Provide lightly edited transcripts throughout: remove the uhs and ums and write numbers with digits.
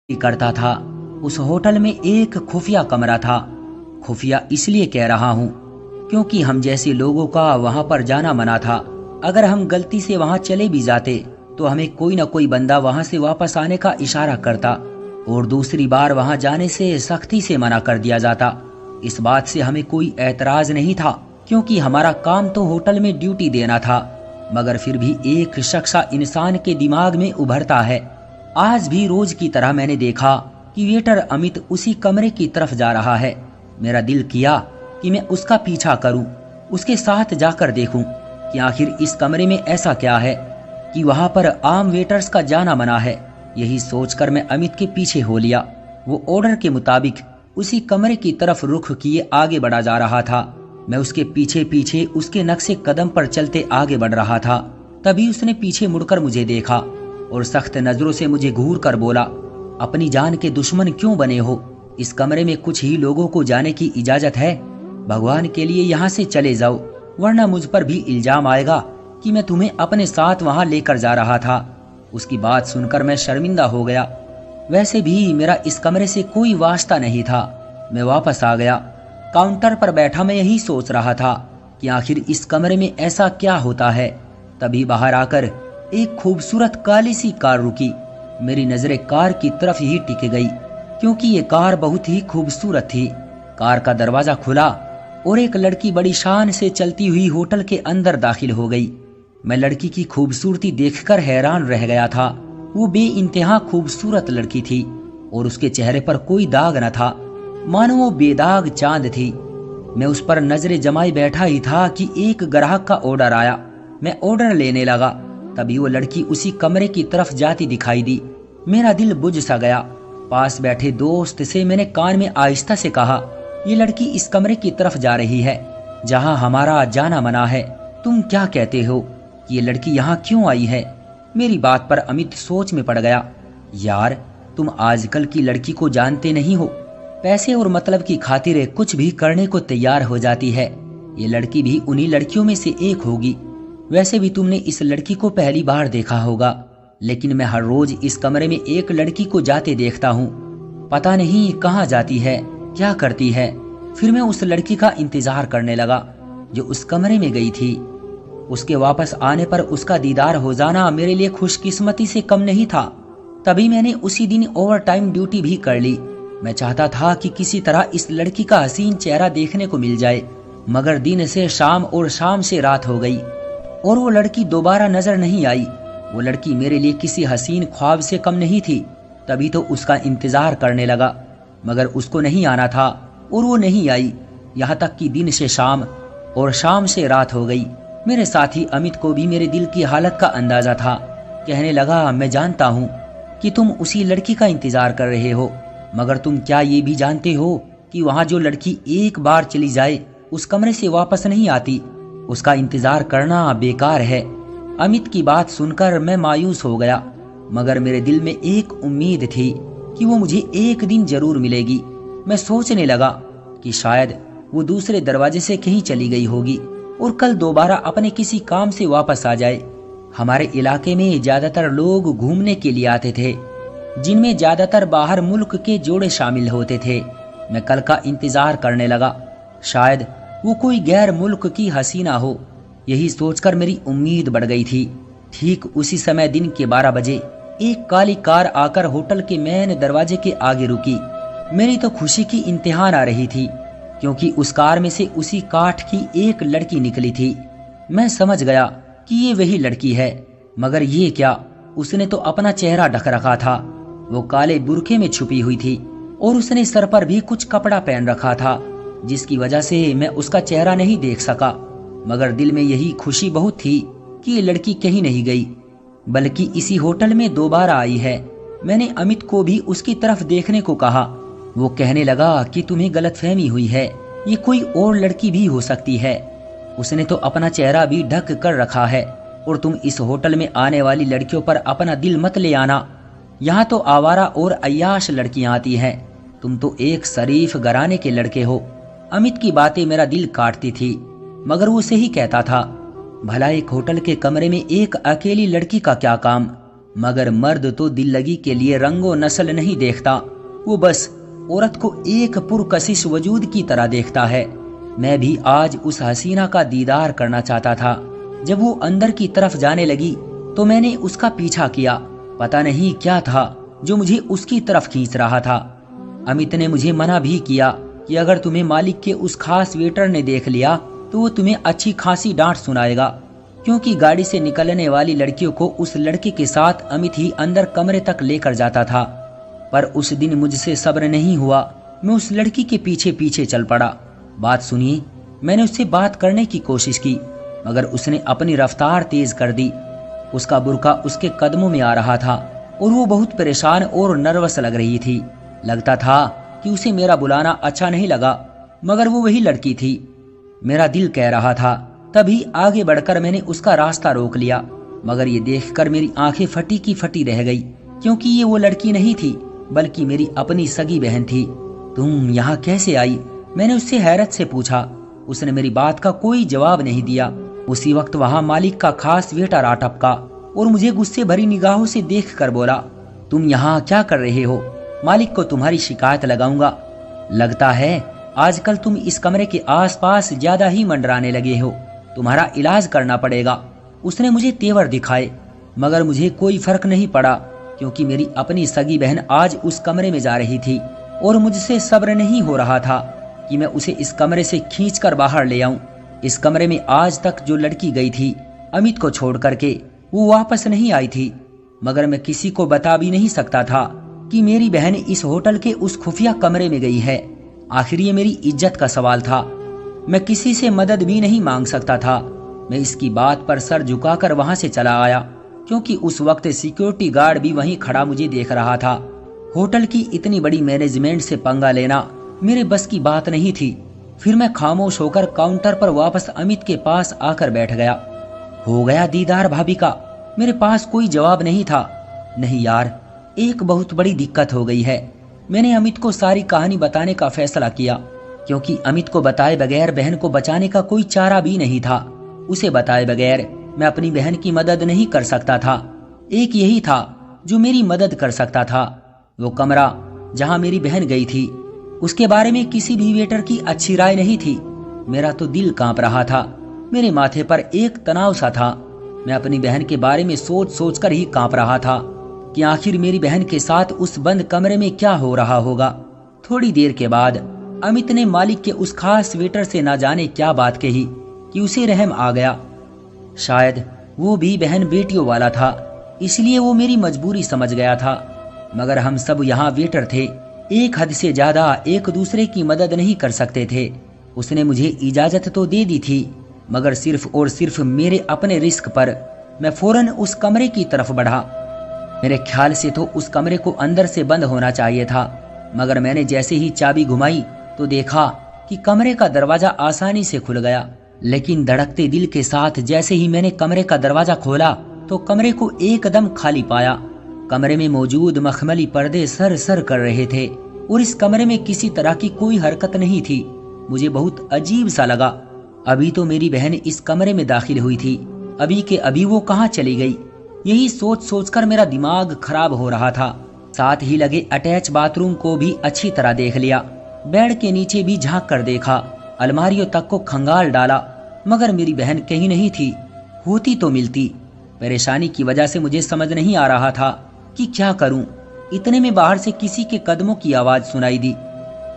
करता था। उस होटल में एक खुफिया कमरा था। खुफिया इसलिए कह रहा हूँ क्योंकि हम जैसे लोगों का वहां पर जाना मना था। अगर हम गलती से वहां चले भी जाते तो हमें कोई न कोई बंदा वहां से वापस आने का इशारा करता और दूसरी बार वहां जाने से सख्ती से मना कर दिया जाता। इस बात से हमें कोई ऐतराज नहीं था क्योंकि हमारा काम तो होटल में ड्यूटी देना था। मगर फिर भी एक शख्स इंसान के दिमाग में उभरता है। आज भी रोज की तरह मैंने देखा कि वेटर अमित उसी कमरे की तरफ जा रहा है। मेरा दिल किया कि मैं उसका पीछा करूं, उसके साथ जाकर देखूं कि आखिर इस कमरे में ऐसा क्या है कि वहां पर आम वेटर्स का जाना मना है। यही सोचकर मैं अमित के पीछे हो लिया। वो ऑर्डर के मुताबिक उसी कमरे की तरफ रुख किए आगे बढ़ा जा रहा था। मैं उसके पीछे पीछे उसके नक्शे कदम पर चलते आगे बढ़ रहा था। तभी उसने पीछे मुड़कर मुझे देखा और सख्त नजरों से मुझे घूर कर बोला, अपनी जान के दुश्मन क्यों बने हो? इस कमरे में कुछ ही लोगों को जाने की इजाजत है। भगवान के लिए यहाँ से चले जाओ, वरना मुझ पर भी इल्जाम आएगा कि मैं तुम्हें अपने साथ वहां लेकर जा रहा था। उसकी बात सुनकर मैं शर्मिंदा हो गया। वैसे भी मेरा इस कमरे से कोई वास्ता नहीं था। मैं वापस आ गया। काउंटर पर बैठा मैं यही सोच रहा था कि आखिर इस कमरे में ऐसा क्या होता है। तभी बाहर आकर एक खूबसूरत काली सी कार रुकी। मेरी नजरें कार की तरफ ही टिक गई क्योंकि ये कार बहुत ही खूबसूरत थी। कार का दरवाजा खुला और एक लड़की बड़ी शान से चलती हुई होटल के अंदर दाखिल हो गई। मैं लड़की की खूबसूरती देखकर हैरान रह गया था। वो बेइंतहा खूबसूरत लड़की थी और उसके चेहरे पर कोई दाग न था, मानो वो बेदाग चांद थी। मैं उस पर नजरें जमाए बैठा ही था कि एक ग्राहक का ऑर्डर आया। मैं ऑर्डर लेने लगा, तभी वो लड़की उसी कमरे की तरफ जाती दिखाई दी। मेरा दिल बुझ सा गया। पास बैठे दोस्त से मैंने कान में आहिस्ता से कहा, ये लड़की इस कमरे की तरफ जा रही है जहां हमारा जाना मना है। तुम क्या कहते हो कि ये लड़की यहाँ क्यों आई है? मेरी बात पर अमित सोच में पड़ गया। यार, तुम आजकल की लड़की को जानते नहीं हो। पैसे और मतलब की खातिर कुछ भी करने को तैयार हो जाती है। ये लड़की भी उन्हीं लड़कियों में से एक होगी। वैसे भी तुमने इस लड़की को पहली बार देखा होगा, लेकिन मैं हर रोज इस कमरे में एक लड़की को जाते देखता हूँ। पता नहीं कहाँ जाती है, क्या करती है। फिर मैं उस लड़की का इंतजार करने लगा जो उस कमरे में गई थी। उसके वापस आने पर उसका दीदार हो जाना मेरे लिए खुशकिस्मती से कम नहीं था। तभी मैंने उसी दिन ओवर टाइम ड्यूटी भी कर ली। मैं चाहता था कि किसी तरह इस लड़की का हसीन चेहरा देखने को मिल जाए, मगर दिन से शाम और शाम से रात हो गई और वो लड़की दोबारा नजर नहीं आई। वो लड़की मेरे लिए किसी हसीन ख्वाब से कम नहीं थी। तभी तो उसका इंतजार करने लगा, मगर उसको नहीं आना था और वो नहीं आई। यहाँ तक कि दिन से शाम और शाम से रात हो गई। मेरे साथी अमित को भी मेरे दिल की हालत का अंदाजा था। कहने लगा, मैं जानता हूँ कि तुम उसी लड़की का इंतजार कर रहे हो, मगर तुम क्या ये भी जानते हो कि वहाँ जो लड़की एक बार चली जाए उस कमरे से वापस नहीं आती। उसका इंतजार करना बेकार है। अमित की बात सुनकर मैं मायूस हो गया, मगर मेरे दिल में एक उम्मीद थी कि वो मुझे एक दिन जरूर मिलेगी। मैं सोचने लगा कि शायद वो दूसरे दरवाजे से कहीं चली गई होगी और कल दोबारा अपने किसी काम से वापस आ जाए। हमारे इलाके में ज्यादातर लोग घूमने के लिए आते थे, जिनमें ज्यादातर बाहर मुल्क के जोड़े शामिल होते थे। मैं कल का इंतजार करने लगा, शायद वो कोई गैर मुल्क की हसीना हो। यही सोचकर मेरी उम्मीद बढ़ गई थी। ठीक उसी समय दिन के 12 बजे एक काली कार आकर होटल के मेन दरवाजे के आगे रुकी। मेरी तो खुशी की इंतहा आ रही थी क्योंकि उस कार में से उसी काठ की एक लड़की निकली थी। मैं समझ गया कि ये वही लड़की है, मगर ये क्या, उसने तो अपना चेहरा ढक रखा था। वो काले बुरखे में छुपी हुई थी और उसने सर पर भी कुछ कपड़ा पहन रखा था, जिसकी वजह से मैं उसका चेहरा नहीं देख सका। मगर दिल में यही खुशी बहुत थी कि ये लड़की कहीं नहीं गई, बल्कि इसी होटल में दोबारा आई है। मैंने अमित को भी उसकी तरफ देखने को कहा। वो कहने लगा कि तुम्हें गलतफहमी हुई है, ये कोई और लड़की भी हो सकती है। उसने तो अपना चेहरा भी ढक कर रखा है और तुम इस होटल में आने वाली लड़कियों पर अपना दिल मत ले आना। यहाँ तो आवारा और अय्याश लड़कियां आती हैं। तुम तो एक शरीफ घराने के लड़के हो। अमित की बातें मेरा दिल काटती थी, मगर वो सही कहता था। भला एक होटल के कमरे में एक अकेली लड़की का क्या काम? मगर मर्द तो दिल लगी के लिए रंगो नस्ल नहीं देखता, वो बस औरत को एक पुरकशिश वजूद की तरह देखता है। मैं भी आज उस हसीना का दीदार करना चाहता था। जब वो अंदर की तरफ जाने लगी तो मैंने उसका पीछा किया। पता नहीं क्या था जो मुझे उसकी तरफ खींच रहा था। अमित ने मुझे मना भी किया कि अगर तुम्हें मालिक के उस खास वेटर ने देख लिया तो वो तुम्हें अच्छी खासी डांट सुनाएगा, क्योंकि गाड़ी से निकलने वाली लड़कियों को उस लड़के के साथ अमित ही अंदर कमरे तक लेकर जाता था। पर उस दिन मुझसे सब्र नहीं हुआ। मैं उस लड़की के पीछे पीछे चल पड़ा। बात सुनिए, मैंने उससे बात करने की कोशिश की, मगर उसने अपनी रफ्तार तेज कर दी। उसका बुर्का उसके कदमों में आ रहा था और वो बहुत परेशान और नर्वस लग रही थी। लगता था कि उसे मेरा बुलाना अच्छा नहीं लगा, मगर वो वही लड़की थी। मेरा दिल कह रहा था। तभी आगे बढ़कर मैंने उसका रास्ता रोक लिया, मगर ये देखकर मेरी आंखें फटी की फटी रह गई, क्योंकि ये वो लड़की नहीं थी बल्कि मेरी अपनी सगी बहन थी। तुम यहाँ कैसे आई? मैंने उससे हैरत से पूछा। उसने मेरी बात का कोई जवाब नहीं दिया। उसी वक्त वहाँ मालिक का खास वेटर आ टपका और मुझे गुस्से भरी निगाहों से देखकर बोला, तुम यहाँ क्या कर रहे हो? मालिक को तुम्हारी शिकायत लगाऊंगा। लगता है आजकल तुम इस कमरे के आसपास ज्यादा ही मंडराने लगे हो। तुम्हारा इलाज करना पड़ेगा। उसने मुझे तेवर दिखाए, मगर मुझे कोई फर्क नहीं पड़ा, क्योंकि मेरी अपनी सगी बहन आज उस कमरे में जा रही थी और मुझसे सब्र नहीं हो रहा था कि मैं उसे इस कमरे से खींचकर बाहर ले आऊं। इस कमरे में आज तक जो लड़की गई थी अमित को छोड़ करके, वो वापस नहीं आई थी। मगर मैं किसी को बता भी नहीं सकता था कि मेरी बहन इस होटल के उस खुफिया कमरे में गई है। आखिर ये मेरी इज्जत का सवाल था। मैं किसी से मदद भी नहीं मांग सकता था। मैं इसकी बात पर सर झुकाकर वहां से चला आया, क्योंकि उस वक्त सिक्योरिटी गार्ड भी वहीं खड़ा मुझे देख रहा था। होटल की इतनी बड़ी मैनेजमेंट से पंगा लेना मेरे बस की बात नहीं थी। फिर मैं खामोश होकर काउंटर पर वापस अमित के पास आकर बैठ गया। हो गया दीदार भाभी का? मेरे पास कोई जवाब नहीं था। नहीं यार, एक बहुत बड़ी दिक्कत हो गई है। मैंने अमित को सारी कहानी बताने का फैसला किया, क्योंकि अमित को बताए बगैर बहन को बचाने का कोई चारा भी नहीं था। उसे बताए बगैर मैं अपनी बहन की मदद नहीं कर सकता था। एक यही था जो मेरी मदद कर सकता था। वो कमरा जहां मेरी बहन गई थी, उसके बारे में किसी भी वेटर की अच्छी राय नहीं थी। मेरा तो दिल कांप रहा था। मेरे माथे पर एक तनाव सा था। मैं अपनी बहन के बारे में सोच सोच कर ही कांप रहा था कि आखिर मेरी बहन के साथ उस बंद कमरे में क्या हो रहा होगा। थोड़ी देर के बाद अमित ने मालिक के उस खास वेटर से ना जाने क्या बात कही कि उसे रहम आ गया। शायद वो भी बहन बेटियों वाला था, इसलिए वो मेरी मजबूरी समझ गया था। मगर हम सब यहाँ वेटर थे, एक हद से ज्यादा एक दूसरे की मदद नहीं कर सकते थे। उसने मुझे इजाजत तो दे दी थी, मगर सिर्फ और सिर्फ मेरे अपने रिस्क पर। मैं फौरन उस कमरे की तरफ बढ़ा। मेरे ख्याल से तो उस कमरे को अंदर से बंद होना चाहिए था, मगर मैंने जैसे ही चाबी घुमाई तो देखा कि कमरे का दरवाजा आसानी से खुल गया। लेकिन धड़कते दिल के साथ जैसे ही मैंने कमरे का दरवाजा खोला तो कमरे को एकदम खाली पाया। कमरे में मौजूद मखमली पर्दे सर सर कर रहे थे और इस कमरे में किसी तरह की कोई हरकत नहीं थी। मुझे बहुत अजीब सा लगा। अभी तो मेरी बहन इस कमरे में दाखिल हुई थी, अभी के अभी वो कहाँ चली गई? यही सोच सोचकर मेरा दिमाग खराब हो रहा था। साथ ही लगे अटैच बाथरूम को भी अच्छी तरह देख लिया। बेड के नीचे भी झांक कर देखा, अलमारियों तक को खंगाल डाला, मगर मेरी बहन कहीं नहीं थी। होती तो मिलती। परेशानी की वजह से मुझे समझ नहीं आ रहा था कि क्या करूं। इतने में बाहर से किसी के कदमों की आवाज सुनाई दी।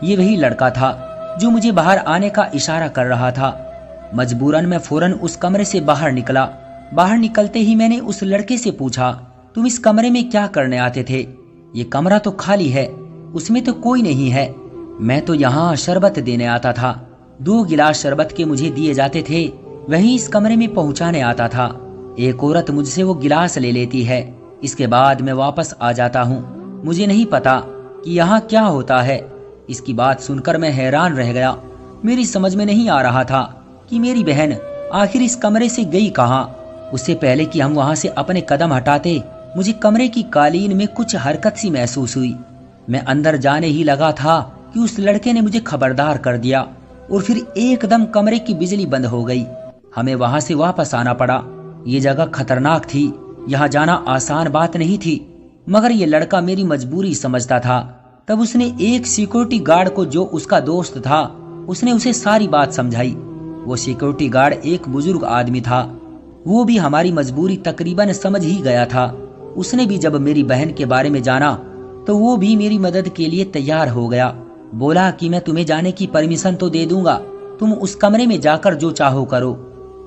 ये वही लड़का था जो मुझे बाहर आने का इशारा कर रहा था। मजबूरन मैं फौरन उस कमरे से बाहर निकला। बाहर निकलते ही मैंने उस लड़के से पूछा, तुम इस कमरे में क्या करने आते थे? ये कमरा तो खाली है, उसमें तो कोई नहीं है। मैं तो यहाँ शरबत देने आता था। 2 गिलास शरबत के मुझे दिए जाते थे, वहीं इस कमरे में पहुंचाने आता था। एक औरत मुझसे वो गिलास ले लेती है, इसके बाद मैं वापस आ जाता हूँ। मुझे नहीं पता कि यहाँ क्या होता है। इसकी बात सुनकर मैं हैरान रह गया। मेरी समझ में नहीं आ रहा था कि मेरी बहन आखिर इस कमरे से गई कहाँ। उससे पहले कि हम वहां से अपने कदम हटाते, मुझे कमरे की कालीन में कुछ हरकत सी महसूस हुई। मैं अंदर जाने ही लगा था कि उस लड़के ने मुझे खबरदार कर दिया और फिर एकदम कमरे की बिजली बंद हो गई। हमें वहां से वापस आना पड़ा। ये जगह खतरनाक थी। यहाँ जाना आसान बात नहीं थी, मगर ये लड़का मेरी मजबूरी समझता था। तब उसने एक सिक्योरिटी गार्ड को, जो उसका दोस्त था, उसने उसे सारी बात समझाई। वो सिक्योरिटी गार्ड एक बुजुर्ग आदमी था। वो भी हमारी मजबूरी तकरीबन समझ ही गया था। उसने भी जब मेरी बहन के बारे में जाना तो वो भी मेरी मदद के लिए तैयार हो गया। बोला कि मैं तुम्हें जाने की परमिशन तो दे दूंगा, तुम उस कमरे में जाकर जो चाहो करो,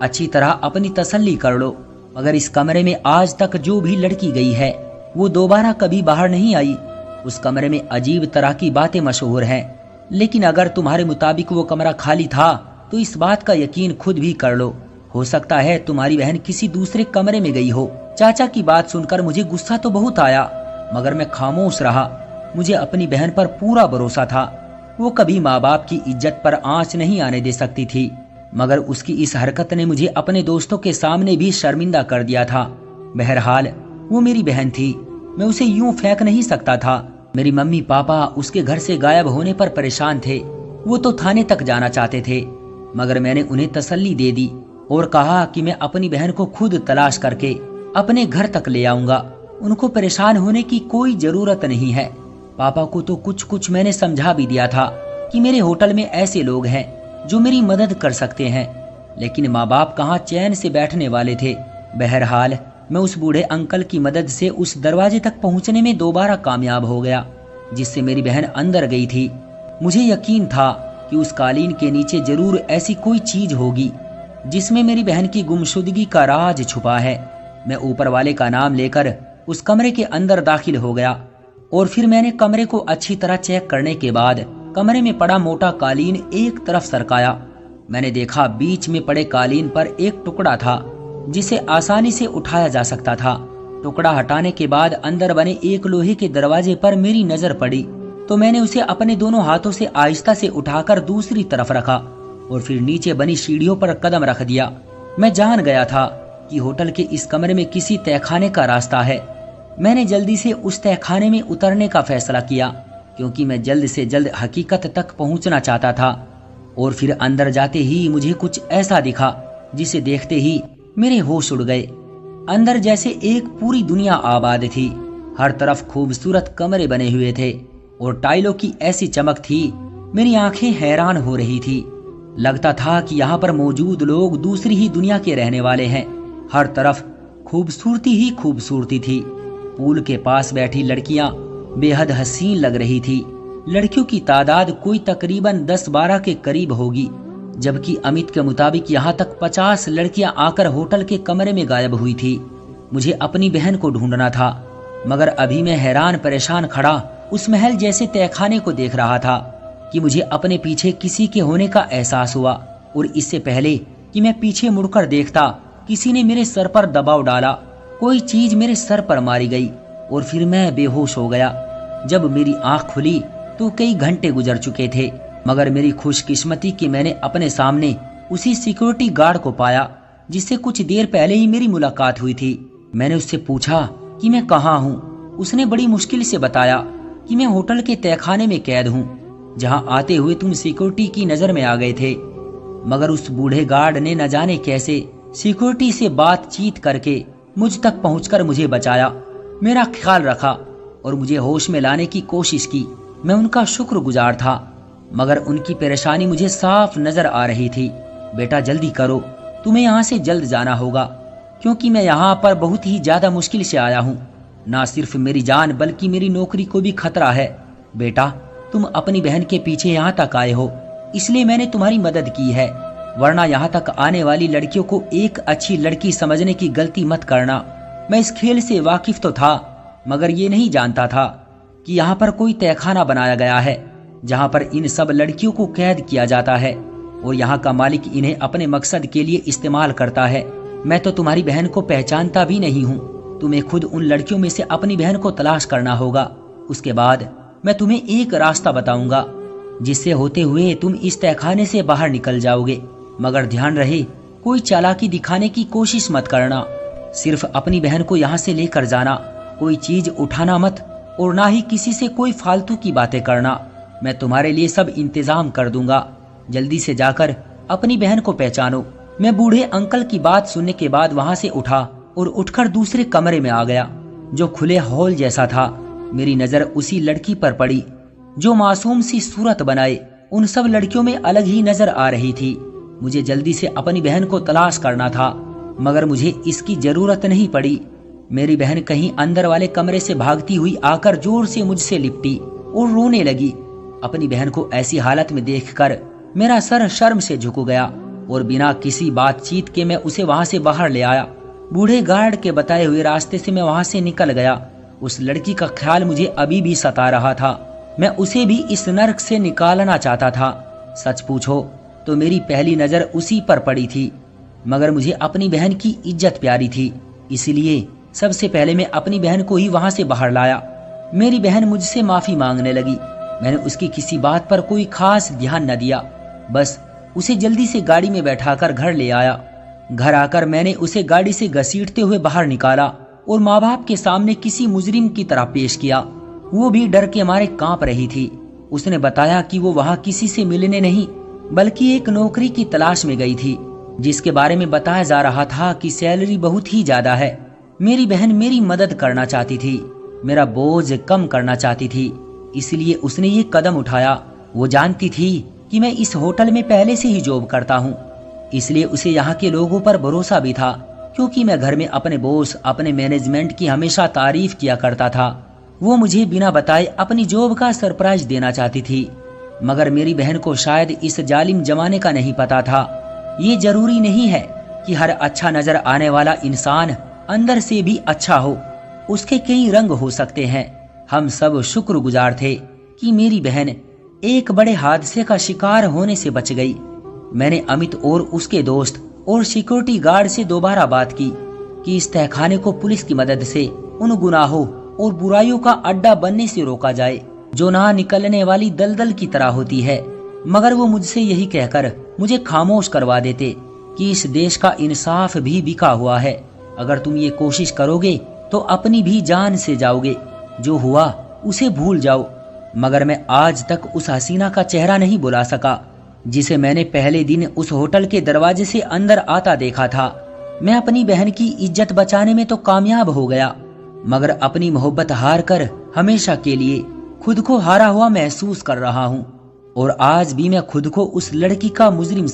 अच्छी तरह अपनी तसल्ली कर लो, मगर इस कमरे में आज तक जो भी लड़की गई है वो दोबारा कभी बाहर नहीं आई। उस कमरे में अजीब तरह की बातें मशहूर हैं, लेकिन अगर तुम्हारे मुताबिक वो कमरा खाली था तो इस बात का यकीन खुद भी कर लो, हो सकता है तुम्हारी बहन किसी दूसरे कमरे में गई हो। चाचा की बात सुनकर मुझे गुस्सा तो बहुत आया, मगर मैं खामोश रहा। मुझे अपनी बहन पर पूरा भरोसा था। वो कभी माँ बाप की इज्जत पर आंच नहीं आने दे सकती थी, मगर उसकी इस हरकत ने मुझे अपने दोस्तों के सामने भी शर्मिंदा कर दिया था। बहरहाल वो मेरी बहन थी, मैं उसे यूं फेंक नहीं सकता था। मेरी मम्मी पापा उसके घर से गायब होने पर परेशान थे। वो तो थाने तक जाना चाहते थे, मगर मैंने उन्हें तसल्ली दे दी और कहा कि मैं अपनी बहन को खुद तलाश करके अपने घर तक ले आऊंगा। उनको परेशान होने की कोई जरूरत नहीं है। पापा को तो कुछ कुछ मैंने समझा भी दिया था कि मेरे होटल में ऐसे लोग हैं जो मेरी मदद कर सकते हैं, लेकिन माँ बाप कहाँ चैन से बैठने वाले थे। बहरहाल मैं उस बूढ़े अंकल की मदद से उस दरवाजे तक पहुंचने में दोबारा कामयाब हो गया जिससे मेरी बहन अंदर गई थी। मुझे यकीन था कि उस कालीन के नीचे जरूर ऐसी कोई चीज होगी जिसमें मेरी बहन की गुमशुदगी का राज छुपा है। मैं ऊपर वाले का नाम लेकर उस कमरे के अंदर दाखिल हो गया और फिर मैंने कमरे को अच्छी तरह चेक करने के बाद कमरे में पड़ा मोटा कालीन एक तरफ सरकाया। मैंने देखा बीच में पड़े कालीन पर एक टुकड़ा था जिसे आसानी से उठाया जा सकता था। टुकड़ा हटाने के बाद अंदर बने एक लोहे के दरवाजे पर मेरी नजर पड़ी तो मैंने उसे अपने दोनों हाथों से आहिस्ता से उठाकर दूसरी तरफ रखा और फिर नीचे बनी सीढ़ियों पर कदम रख दिया। मैं जान गया था कि होटल के इस कमरे में किसी तहखाने का रास्ता है। मैंने जल्दी से उस तहखाने में उतरने का फैसला किया क्योंकि मैं जल्द से जल्द हकीकत तक पहुंचना चाहता था। और फिर अंदर जाते ही मुझे कुछ ऐसा दिखा जिसे देखते ही मेरे होश उड़ गए। अंदर जैसे एक पूरी दुनिया आबाद थी। हर तरफ खूबसूरत कमरे बने हुए थे और टाइलों की ऐसी चमक थी, मेरी आंखें हैरान हो रही थी। लगता था कि यहाँ पर मौजूद लोग दूसरी ही दुनिया के रहने वाले हैं। हर तरफ खूबसूरती ही खूबसूरती थी। पूल के पास बैठी लड़कियां बेहद हसीन लग रही थी। लड़कियों की तादाद कोई तकरीबन 10-12 के करीब होगी, जबकि अमित के मुताबिक यहाँ तक 50 लड़कियां आकर होटल के कमरे में गायब हुई थी। मुझे अपनी बहन को ढूंढना था, मगर अभी मैं हैरान परेशान खड़ा उस महल जैसे तहखाने को देख रहा था कि मुझे अपने पीछे किसी के होने का एहसास हुआ। और इससे पहले कि मैं पीछे मुड़कर देखता, किसी ने मेरे सर पर दबाव डाला। कोई चीज मेरे सर पर मारी गई और फिर मैं बेहोश हो गया। जब मेरी आंख खुली तो कई घंटे गुजर चुके थे, मगर मेरी खुशकिस्मती कि मैंने अपने सामने उसी सिक्योरिटी गार्ड को पाया जिससे कुछ देर पहले ही मेरी मुलाकात हुई थी। मैंने उससे पूछा कि मैं कहाँ हूँ। उसने बड़ी मुश्किल से बताया कि मैं होटल के तहखाने में कैद हूँ, जहाँ आते हुए तुम सिक्योरिटी की नजर में आ गए थे। मगर उस बूढ़े गार्ड ने न जाने कैसे सिक्योरिटी से बातचीत करके मुझ तक पहुंचकर मुझे बचाया, मेरा ख्याल रखा और मुझे होश में लाने की कोशिश की। मैं उनका शुक्रगुजार था, मगर उनकी परेशानी मुझे साफ नजर आ रही थी। बेटा जल्दी करो, तुम्हें यहाँ से जल्द जाना होगा, क्योंकि मैं यहाँ पर बहुत ही ज्यादा मुश्किल से आया हूँ। ना सिर्फ मेरी जान बल्कि मेरी नौकरी को भी खतरा है। बेटा तुम अपनी बहन के पीछे यहाँ तक आए हो, इसलिए मैंने तुम्हारी मदद की है, वरना यहाँ तक आने वाली लड़कियों को एक अच्छी लड़की समझने की गलती मत करना। मैं इस खेल से वाकिफ तो था, मगर ये नहीं जानता था कि यहाँ पर कोई तहखाना बनाया गया है जहाँ पर इन सब लड़कियों को कैद किया जाता है और यहाँ का मालिक इन्हें अपने मकसद के लिए इस्तेमाल करता है। मैं तो तुम्हारी बहन को पहचानता भी नहीं हूँ। तुम्हें खुद उन लड़कियों में से अपनी बहन को तलाश करना होगा। उसके बाद मैं तुम्हें एक रास्ता बताऊंगा जिससे होते हुए तुम इस तहखाने से बाहर निकल जाओगे। मगर ध्यान रहे, कोई चालाकी दिखाने की कोशिश मत करना। सिर्फ अपनी बहन को यहाँ से लेकर जाना, कोई चीज उठाना मत और ना ही किसी से कोई फालतू की बातें करना। मैं तुम्हारे लिए सब इंतजाम कर दूंगा। जल्दी से जाकर अपनी बहन को पहचानो। मैं बूढ़े अंकल की बात सुनने के बाद वहां से उठा और उठकर दूसरे कमरे में आ गया जो खुले हॉल जैसा था। मेरी नजर उसी लड़की पर पड़ी जो मासूम सी सूरत बनाए उन सब लड़कियों में अलग ही नजर आ रही थी। मुझे जल्दी से अपनी बहन को तलाश करना था, मगर मुझे इसकी जरूरत नहीं पड़ी। मेरी बहन कहीं अंदर वाले कमरे से भागती हुई आकर जोर से मुझसे लिपटी और रोने लगी। अपनी बहन को ऐसी हालत में देखकर मेरा सर शर्म से झुक गया और बिना किसी बातचीत के मैं उसे वहां से बाहर ले आया। बूढ़े गार्ड के बताए हुए रास्ते से मैं वहां से निकल गया। उस लड़की का ख्याल मुझे अभी भी सता रहा था। मैं उसे भी इस नर्क से निकालना चाहता था। सच पूछो तो मेरी पहली नजर उसी पर पड़ी थी, मगर मुझे अपनी बहन की इज्जत प्यारी थी, इसलिए सबसे पहले मैं अपनी बहन को ही वहां से बाहर लाया। मेरी बहन मुझसे माफी मांगने लगी। मैंने उसकी किसी बात पर कोई खास ध्यान न दिया, बस उसे जल्दी से गाड़ी में बैठाकर घर ले आया। घर आकर मैंने उसे गाड़ी से घसीटते हुए बाहर निकाला और माँ बाप के सामने किसी मुजरिम की तरह पेश किया। वो भी डर के मारे कांप रही थी। उसने बताया कि वो वहां किसी से मिलने नहीं बल्कि एक नौकरी की तलाश में गई थी, जिसके बारे में बताया जा रहा था कि सैलरी बहुत ही ज्यादा है। मेरी बहन मेरी मदद करना चाहती थी, मेरा बोझ कम करना चाहती थी, इसलिए उसने ये कदम उठाया। वो जानती थी कि मैं इस होटल में पहले से ही जॉब करता हूँ, इसलिए उसे यहाँ के लोगों पर भरोसा भी था, क्योंकि मैं घर में अपने बॉस, अपने मैनेजमेंट की हमेशा तारीफ किया करता था। वो मुझे बिना बताए अपनी जॉब का सरप्राइज देना चाहती थी, मगर मेरी बहन को शायद इस जालिम जमाने का नहीं पता था। ये जरूरी नहीं है कि हर अच्छा नजर आने वाला इंसान अंदर से भी अच्छा हो, उसके कई रंग हो सकते हैं। हम सब शुक्रगुजार थे कि मेरी बहन एक बड़े हादसे का शिकार होने से बच गई। मैंने अमित और उसके दोस्त और सिक्योरिटी गार्ड से दोबारा बात की कि इस तहखाने को पुलिस की मदद से उन गुनाहों और बुराइयों का अड्डा बनने से रोका जाए जो ना निकलने वाली दलदल की तरह होती है। मगर वो मुझसे यही कहकर मुझे खामोश करवा देते कि इस देश का इंसाफ भी बिका हुआ है। अगर तुम ये कोशिश करोगे तो अपनी भी जान से जाओगे। जो हुआ उसे भूल जाओ। मगर मैं आज तक उस हसीना का चेहरा नहीं भुला सका जिसे मैंने पहले दिन उस होटल के दरवाजे से अंदर आता देखा था। मैं अपनी बहन की इज्जत बचाने में तो कामयाब हो गया, मगर अपनी मोहब्बत हार कर हमेशा के लिए खुद को हारा हुआ महसूस कर रहा हूँ। और आज भी मैं खुद को उस लड़की का मुजरिम